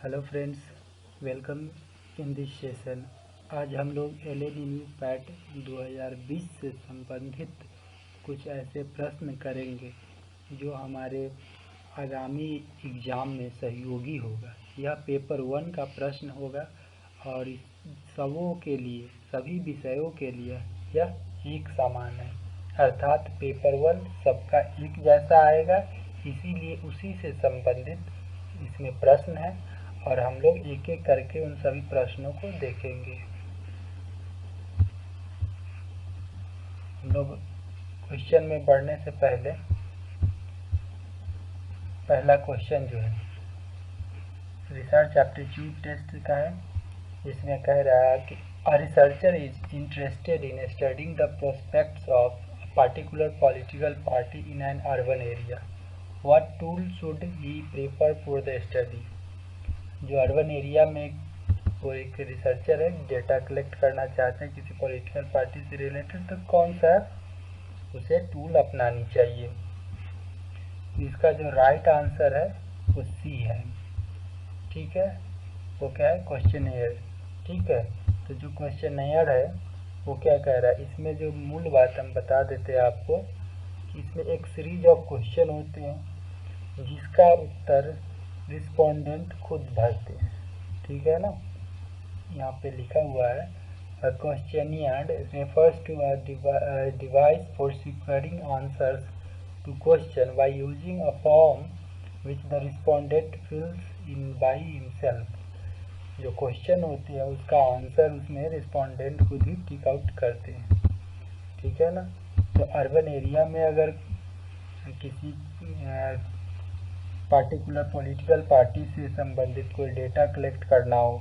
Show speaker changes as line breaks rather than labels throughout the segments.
Hello friends, welcome in this session. आज हम लोग एलएनयू पैट 2020 से संबंधित कुछ ऐसे प्रश्न करेंगे जो हमारे आगामी एग्ज़ाम में सहयोगी होगा। यह पेपर 1 का प्रश्न होगा और इस सबों के लिए, सभी विषयों के लिए यह एक समान है, अर्थात पेपर 1 सबका एक जैसा आएगा। इसीलिए उसी से संबंधित इसमें प्रश्न है और हम लोग एक एक करके उन सभी प्रश्नों को देखेंगे। हम लोग क्वेश्चन में बढ़ने से पहले पहला क्वेश्चन जो है रिसर्च एप्टीट्यूड टेस्ट का है। इसमें कह रहा है कि a researcher is interested in studying the prospects of a particular political party in an urban area. What tool should he prefer for the study. जो अर्बन एरिया में वो एक रिसर्चर है, डेटा कलेक्ट करना चाहते हैं किसी पॉलिटिकल पार्टी से रिलेटेड, तो कौन सा उसे टूल अपनानी चाहिए। इसका जो राइट आंसर है वो सी है। ठीक है, वो क्या है, क्वेश्चनेयर। ठीक है, तो जो क्वेश्चनेयर है वो क्या कह रहा है, इसमें जो मूल बात हम बता देते हैं आपको कि इसमें एक सीरीज ऑफ क्वेश्चन होते हैं जिसका उत्तर रिस्पोंडेंट खुद भरते हैं। ठीक है ना, यहाँ पे लिखा हुआ है a questionnaire refers to a device for securing answers to question by using a form which the respondent fills in by himself। जो क्वेश्चन होती है उसका आंसर उसमें रिस्पोंडेंट खुद ही टिक आउट करते हैं। ठीक है ना, तो अर्बन एरिया में अगर किसी पार्टिकुलर पॉलिटिकल पार्टी से संबंधित कोई डेटा कलेक्ट करना हो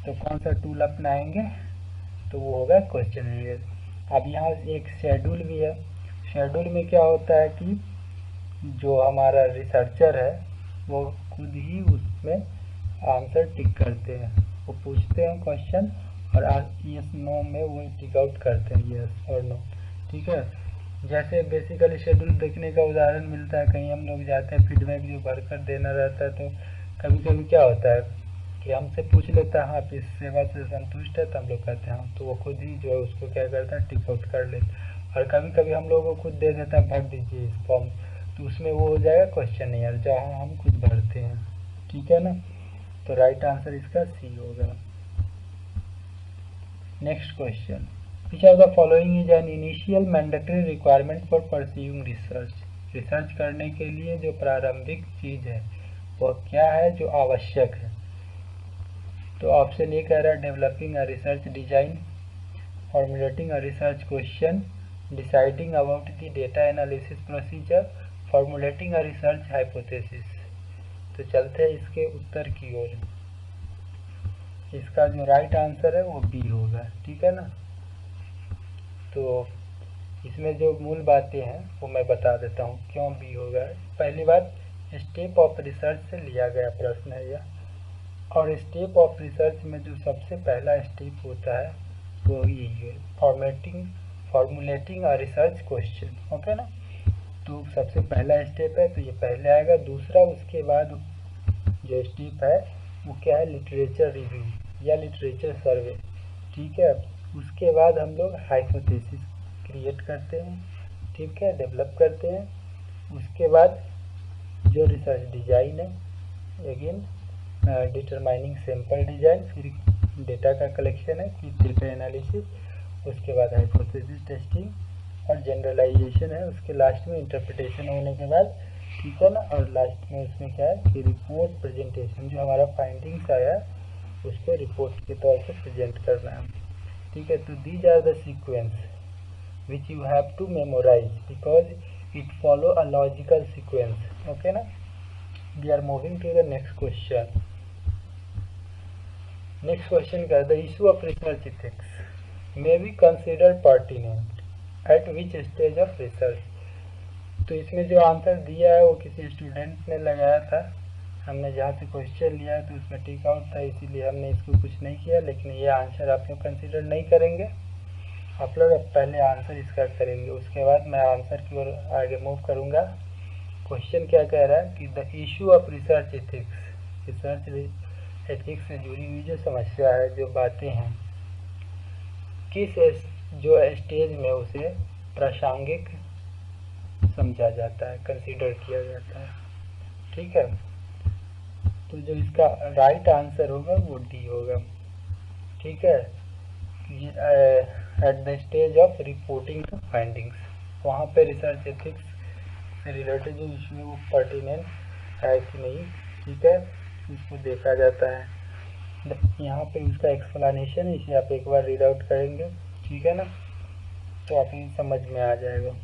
तो कौन सा टूल अपनाएंगे, तो वो होगा क्वेश्चनेयर। अब यहाँ एक शेड्यूल भी है। शेड्यूल में क्या होता है कि जो हमारा रिसर्चर है वो खुद ही उसमें आंसर टिक करते हैं। वो पूछते हैं क्वेश्चन और यस नो में वो टिक आउट करते हैं, यस और नो। ठीक है, जैसे बेसिकली शेड्यूल देखने का उदाहरण मिलता है, कहीं हम लोग जाते हैं फीडबैक जो भरकर देना रहता है, तो कभी कभी क्या होता है कि हमसे पूछ लेता है आप इस सेवा से संतुष्ट है, तो हम लोग कहते हैं हाँ, तो वो खुद ही जो है उसको क्या करता है, टिक आउट कर लेता। और कभी कभी हम लोगों को खुद दे देता है भर दीजिए इस फॉर्म, तो उसमें वो हो जाएगा क्वेश्चनेयर जहाँ हम खुद भरते हैं। ठीक है ना, तो राइट आंसर इसका सी होगा। Next question, which of the following is an initial mandatory requirement for pursuing research। Research करने के लिए जो प्रारंभिक चीज है वो क्या है जो आवश्यक है। तो ऑप्शन ए कह रहा है developing a research design, formulating a research question, deciding about the data analysis procedure, formulating a research hypothesis. तो चलते हैं इसके उत्तर की ओर। इसका जो राइट आंसर है वो बी होगा। ठीक है ना, तो इसमें जो मूल बातें हैं वो मैं बता देता हूँ क्यों बी होगा। पहली बात, स्टेप ऑफ रिसर्च से लिया गया प्रश्न है यह, और स्टेप ऑफ रिसर्च में जो सबसे पहला स्टेप होता है वो यही है, formulating a research question. Okay ना, तो सबसे पहला स्टेप है तो ये पहले आएगा। दूसरा, उसके बाद जो स्टेप है वो क्या है, लिटरेचर रिव्यू या लिटरेचर सर्वे। ठीक है, उसके बाद हम लोग हाइपोथेसिस क्रिएट करते हैं, ठीक है, डेवलप करते हैं। उसके बाद जो रिसर्च डिजाइन है, अगेन डिटरमाइनिंग सैंपल डिजाइन, फिर डेटा का कलेक्शन है, फिर डेटा एनालिसिस, उसके बाद हाइपोथेसिस टेस्टिंग और जनरलाइजेशन है, उसके लास्ट में इंटरप्रिटेशन होने के बाद, ठीक है ना, और लास्ट में उसमें क्या है कि रिपोर्ट प्रेजेंटेशन, जो हमारा फाइंडिंग्स आया उसको रिपोर्ट के तौर पर प्रेजेंट करना है। ठीक है, तो these are the sequence which you have to memorize because it follow a logical sequence। okay na, we are moving to the next question। next question का, the issue of research ethics may be considered pertinent at which stage of research। तो इसमें जो answer दिया है वो किसी student ने लगाया था, हमने जहाँ से क्वेश्चन लिया है तो उसमें टिक आउट था, इसीलिए हमने इसको कुछ नहीं किया, लेकिन ये आंसर आप लोग कंसिडर नहीं करेंगे। आप लोग पहले आंसर इसका करेंगे, उसके बाद मैं आंसर की ओर आगे मूव करूंगा। क्वेश्चन क्या कह रहा है कि the issue of research ethics, research ethics से जुड़ी हुई जो समस्या है, जो बातें हैं, किस जो स्टेज में उसे प्रासंगिक समझा जाता है, कंसीडर किया जाता है। ठीक है, तो जो इसका राइट आंसर होगा वो डी होगा। ठीक है, at the stage of reporting the findings, वहाँ पे रिसर्च एथिक्स से रिलेटेड जो इशू है वो पर्टिनेंट है कि नहीं, ठीक है, इसको देखा जाता है। यहाँ पे उसका एक्सप्लेनेशन है, इसे आप एक बार रीड आउट करेंगे, ठीक है ना, तो आपको समझ में आ जाएगा।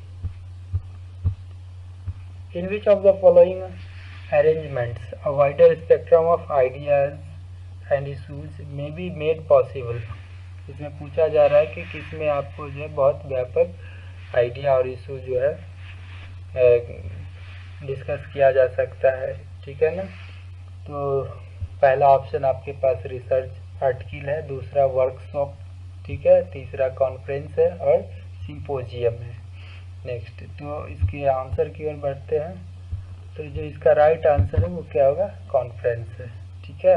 In which of the following arrangements a wider spectrum of ideas and issues may be made possible। इसमें पूछा जा रहा है कि किसमें आपको जो है बहुत व्यापक आइडिया और इशू जो है डिस्कस किया जा सकता है। ठीक है ना, तो पहला ऑप्शन आपके पास रिसर्च आर्टिकल है, दूसरा वर्कशॉप, ठीक है, तीसरा कॉन्फ्रेंस है और सिंपोजियम है। नेक्स्ट, तो इसके आंसर की ओर बढ़ते हैं। तो जो इसका राइट आंसर है वो क्या होगा, कॉन्फ्रेंस है। ठीक है,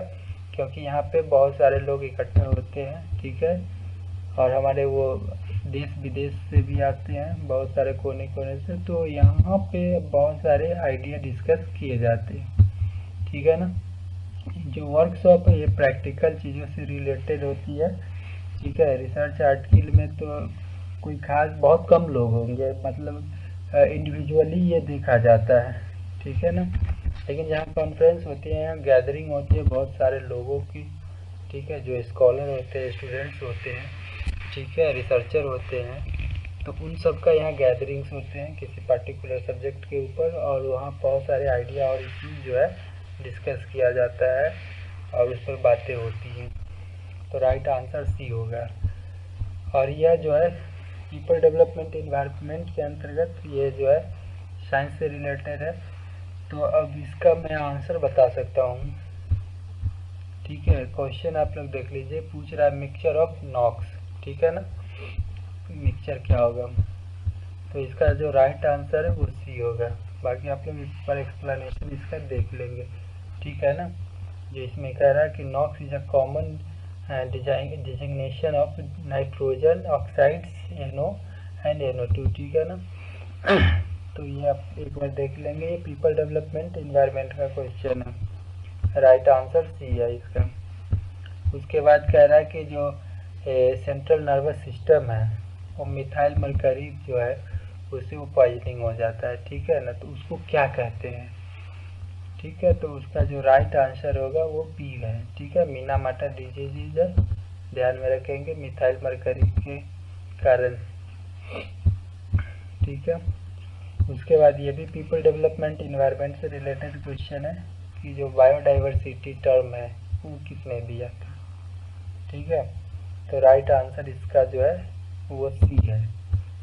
क्योंकि यहाँ पे बहुत सारे लोग इकट्ठे होते हैं, ठीक है, और हमारे वो देश विदेश से भी आते हैं, बहुत सारे कोने कोने से, तो यहाँ पे बहुत सारे आइडिया डिस्कस किए जाते हैं। ठीक है ना, जो वर्कशॉप है ये प्रैक्टिकल चीज़ों से रिलेटेड होती है। ठीक है, रिसर्च आर्टिकल में तो कोई खास बहुत कम लोग होंगे, मतलब इंडिविजुअली ये देखा जाता है। ठीक है ना, लेकिन जहाँ कॉन्फ्रेंस होती है, यहाँ गैदरिंग होती है बहुत सारे लोगों की। ठीक है, जो स्कॉलर होते हैं, स्टूडेंट्स होते हैं, ठीक है, रिसर्चर होते हैं, तो उन सब का यहाँ गैदरिंग्स होते हैं किसी पर्टिकुलर सब्जेक्ट के ऊपर, और वहाँ बहुत सारे आइडिया और इश्यूज जो है डिस्कस किया जाता है और उस पर बातें होती हैं। तो राइट आंसर सी होगा। और यह जो है पीपल डेवलपमेंट इन्वायरमेंट के अंतर्गत ये जो है साइंस से रिलेटेड है। तो अब इसका मैं आंसर बता सकता हूँ। ठीक है, क्वेश्चन आप लोग देख लीजिए, पूछ रहा है मिक्सचर ऑफ नॉक्स। ठीक है ना, मिक्सचर क्या होगा, तो इसका जो राइट आंसर है वो सी होगा। बाकी आप लोग इस पर एक्सप्लेनेशन इसका देख लेंगे। ठीक है ना, जो इसमें कह रहा है कि NOx is a common designation of nitrogen oxides NO and NO2। ठीक है ना, तो ये आप एक बार देख लेंगे, ये पीपल डेवलपमेंट इन्वायरमेंट का क्वेश्चन है, राइट आंसर सी है इसका। उसके बाद कह रहा है कि जो सेंट्रल नर्वस सिस्टम है वो मिथाइल मरकरी जो है उससे वो पॉइजनिंग हो जाता है। ठीक है ना, तो उसको क्या कहते हैं। ठीक है, तो उसका जो राइट आंसर होगा वो बी है। ठीक है, मीना माटा डिजीज है, ध्यान में रखेंगे मिथाइल मरकरी के कारण। ठीक है, उसके बाद ये भी पीपल डेवलपमेंट इन्वायरमेंट से रिलेटेड क्वेश्चन है कि जो बायोडाइवर्सिटी टर्म है वो किसने दिया था। ठीक है, तो राइट आंसर इसका जो है वो सी है।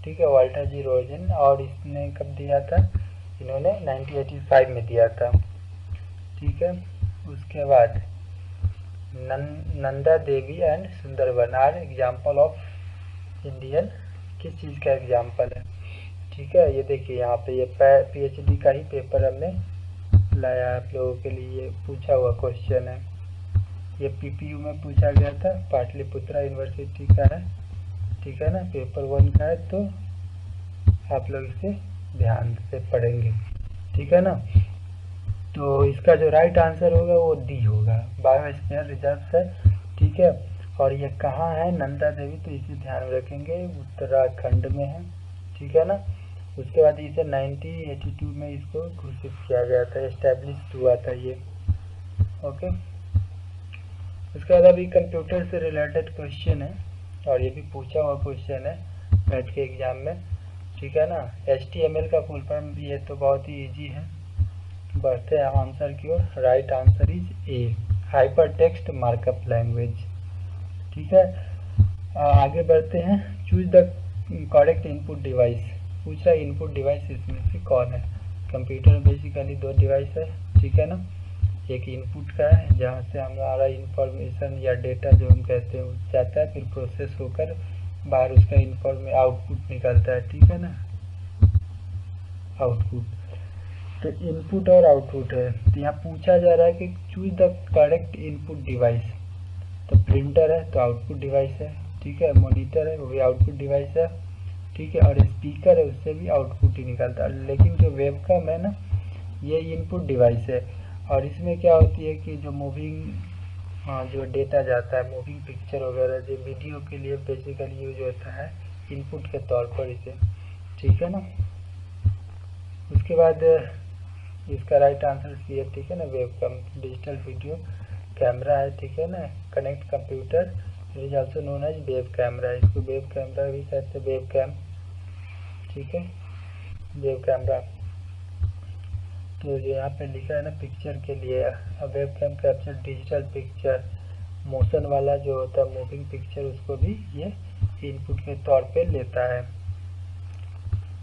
ठीक है, वाल्टर जी रोजन, और इसने कब दिया था, इन्होंने 1985 में दिया था। ठीक है, उसके बाद Nanda Devi and Sundarban are example of Indian, किस चीज़ का एग्जाम्पल है। ठीक है, ये देखिए यहाँ पे ये PhD का ही पेपर हमने लाया आप लोगों के लिए, ये पूछा हुआ क्वेश्चन है, ये PPU में पूछा गया था, पाटलिपुत्रा यूनिवर्सिटी का है। ठीक है ना, पेपर 1 का है, तो आप लोग इसे ध्यान से पढ़ेंगे। ठीक है ना, तो इसका जो राइट आंसर होगा वो डी होगा, बायोस्फीयर रिजर्व है। ठीक है, और ये कहाँ है, नंदा देवी, तो इसे ध्यान में रखेंगे, उत्तराखंड में है। ठीक है ना, उसके बाद इसे 1982 में इसको घोषित किया गया था, एस्टेब्लिश हुआ था ये। ओके, उसके बाद अभी कंप्यूटर से रिलेटेड क्वेश्चन है, और ये भी पूछा हुआ क्वेश्चन है मैथ के एग्जाम में। ठीक है ना, HTML का फुल फॉर्म, ये तो बहुत ही इजी है। बढ़ते हैं आंसर की ओर, right answer is A, hyper text markup language. ठीक है, आगे बढ़ते हैं, choose the correct input device. पूछ रहा है इनपुट डिवाइस इसमें से कौन है। कंप्यूटर में बेसिकली 2 डिवाइस है। ठीक है ना, एक इनपुट का है जहाँ से हमारा इंफॉर्मेशन या डेटा जो हम कहते हैं जाता है, फिर प्रोसेस होकर बाहर उसका आउटपुट निकलता है। ठीक है ना, आउटपुट। तो इनपुट और आउटपुट है, तो यहाँ पूछा जा रहा है कि choose the correct input device. तो प्रिंटर है तो आउटपुट डिवाइस है, ठीक है। मॉनिटर है वो भी आउटपुट डिवाइस है, ठीक है। और स्पीकर है उससे भी आउटपुट ही निकलता है। लेकिन जो वेबकैम है ना, ये इनपुट डिवाइस है। और इसमें क्या होती है कि जो मूविंग जो डेटा जाता है, मूविंग पिक्चर वगैरह, जो वीडियो के लिए बेसिकली यूज होता है इनपुट के तौर पर इसे, ठीक है ना। उसके बाद इसका राइट आंसर सी है, ठीक है ना। वेबकैम डिजिटल वीडियो कैमरा है, ठीक है ना। Connect computer is also known as web camera, इसको वेब कैमरा भी कहते हैं, वेब कैम, ठीक है, वेब कैमरा। तो जो यहाँ पे लिखा है ना पिक्चर के लिए, web cam capture digital picture, motion वाला जो होता है मूविंग पिक्चर, उसको भी ये इनपुट के तौर पे लेता है।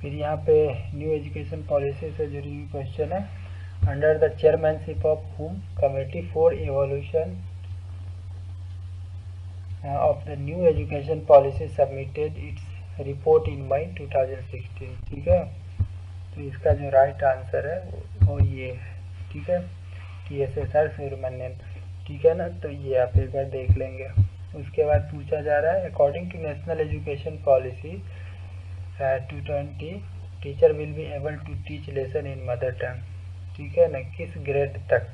फिर यहाँ पे न्यू एजुकेशन पॉलिसी से जुड़ी हुई क्वेश्चन है, under the chairmanship of whom committee for evolution of the new education policy submitted its report in May 2016, ठीक है। तो इसका जो राइट आंसर है वो ये है, ठीक है, TSSR सुब्रमण्यन, ठीक है ना। तो ये आप एक बार देख लेंगे। उसके बाद पूछा जा रहा है, according to national education policy 220 teacher will be able to teach lesson in mother tongue, ठीक है ना। किस ग्रेड तक,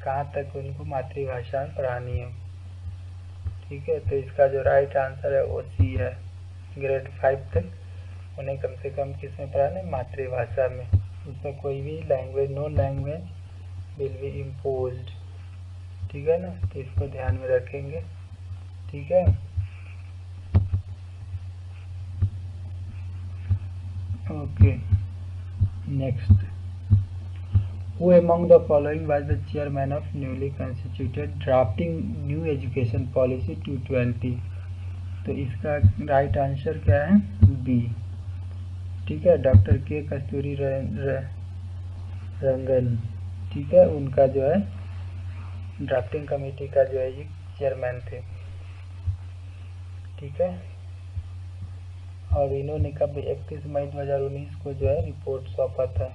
कहाँ तक उनको मातृभाषा में पढ़ानी है, ठीक है। तो इसका जो राइट आंसर है वो सी है, ग्रेड 5 तक उन्हें कम से कम किस में पढ़ाना है, मातृभाषा में। उसमें कोई भी language, no language will be imposed, ठीक है ना। तो इसको ध्यान में रखेंगे, ठीक है। Okay, next, who among the following was the chairman of newly constituted drafting new education policy 220। तो इसका राइट आंसर क्या है, बी, ठीक है, डॉक्टर के कस्तूरी रंगन, ठीक है। उनका जो है ड्राफ्टिंग कमेटी का जो है ये चेयरमैन थे, ठीक है। और इन्होंने कब 31 मई 2019 को जो है रिपोर्ट सौंपा था,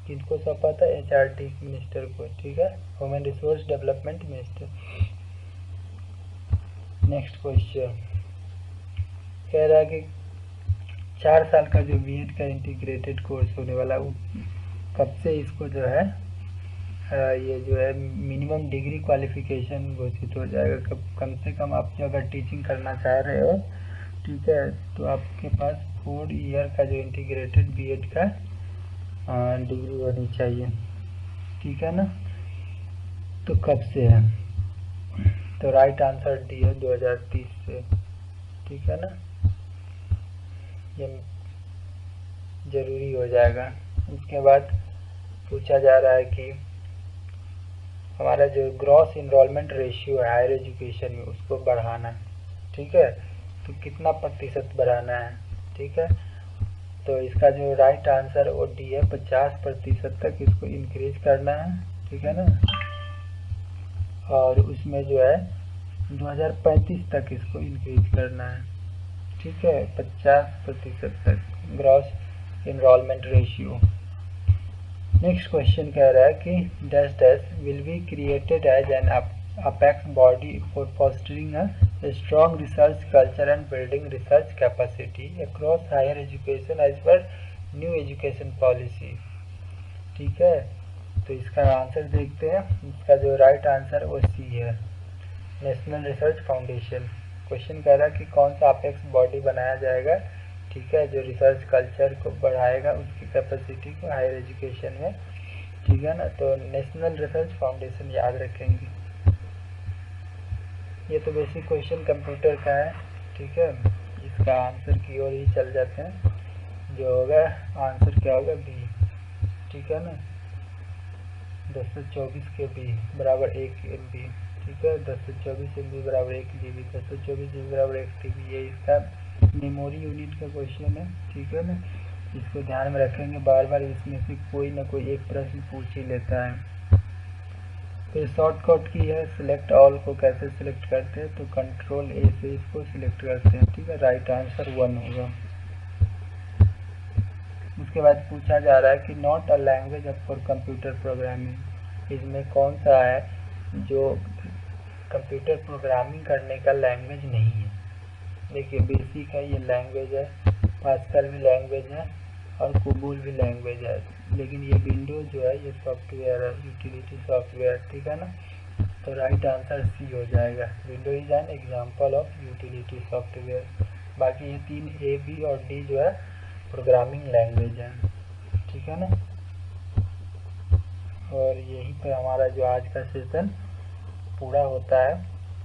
किसको सौंपा था, HRD मिनिस्टर को, ठीक है, human resource development minister. Next question कह रहा है कि 4 साल का जो बीएड का इंटीग्रेटेड कोर्स होने वाला, कब से इसको जो है ये जो है मिनिमम डिग्री क्वालिफिकेशन घोषित हो जाएगा। कम से कम आप जो अगर टीचिंग करना चाह रहे हो, ठीक है, तो आपके पास 4 ईयर का जो इंटीग्रेटेड बीएड का डिग्री होनी चाहिए, ठीक है ना। तो कब से है, तो राइट आंसर डी है, 2030 से, ठीक है ना। ये जरूरी हो जाएगा। उसके बाद पूछा जा रहा है कि हमारा जो ग्रॉस इनरोलमेंट रेशियो है हायर एजुकेशन में, उसको बढ़ाना है, ठीक है। तो कितना प्रतिशत बढ़ाना है, ठीक है। तो इसका जो राइट आंसर वो डी है, 50% तक इसको इंक्रीज करना है, ठीक है ना। और उसमें जो है 2035 तक इसको इंक्रीज करना है, ठीक है, 50% तक gross enrolment ratio. Next question कह रहा है कि dash dash will be created as an apex body for fostering a strong research culture and building research capacity across higher education as per new education policy, ठीक है। तो इसका answer देखते हैं। इसका जो राइट आंसर वो सी है, नेशनल रिसर्च फाउंडेशन। क्वेश्चन कह रहा है कि कौन सा अपेक्स बॉडी बनाया जाएगा, ठीक है, जो रिसर्च कल्चर को बढ़ाएगा, उसकी कैपेसिटी को हायर एजुकेशन में, ठीक है ना। तो नेशनल रिसर्च फाउंडेशन याद रखेंगे। ये तो बेसिक क्वेश्चन कंप्यूटर का है, ठीक है। इसका आंसर की ओर ही चल जाते हैं, जो होगा आंसर क्या होगा, बी, ठीक है ना। 1024 KB बराबर 1 MB, ठीक है, 1024 MB बराबर 1 GB, 1024 GB बराबर 1 TB, ये इसका मेमोरी यूनिट का क्वेश्चन है, ठीक है ना। इसको ध्यान में रखेंगे, बार बार इसमें से कोई ना कोई एक प्रश्न पूछ ही लेता है। फिर शॉर्टकट की है, सिलेक्ट ऑल को कैसे सिलेक्ट करते हैं, तो कंट्रोल A से इसको सिलेक्ट करते हैं, ठीक है। राइट आंसर 1 होगा। उसके बाद पूछा जा रहा है कि not a language for computer programming, इसमें कौन सा है जो कंप्यूटर प्रोग्रामिंग करने का लैंग्वेज नहीं है। देखिए बेसिक है, ये लैंग्वेज है, पास्कल भी लैंग्वेज है और कोबोल भी लैंग्वेज है, लेकिन ये विंडोज जो है ये सॉफ्टवेयर है, यूटिलिटी सॉफ्टवेयर, ठीक है ना। तो राइट आंसर सी हो जाएगा, Windows is an example of utility software. बाकी ये 3 ए बी और डी जो है प्रोग्रामिंग लैंग्वेज है, ठीक है ना। और यहीं पर हमारा जो आज का सेशन पूरा होता है,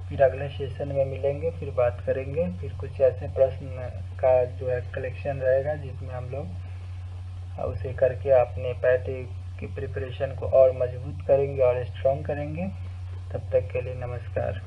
फिर अगले सेशन में मिलेंगे, फिर बात करेंगे, फिर कुछ ऐसे प्रश्न का जो है कलेक्शन रहेगा जिसमें हम लोग उसे करके अपने पैट की प्रिपरेशन को और मजबूत करेंगे और स्ट्रॉन्ग करेंगे। तब तक के लिए नमस्कार।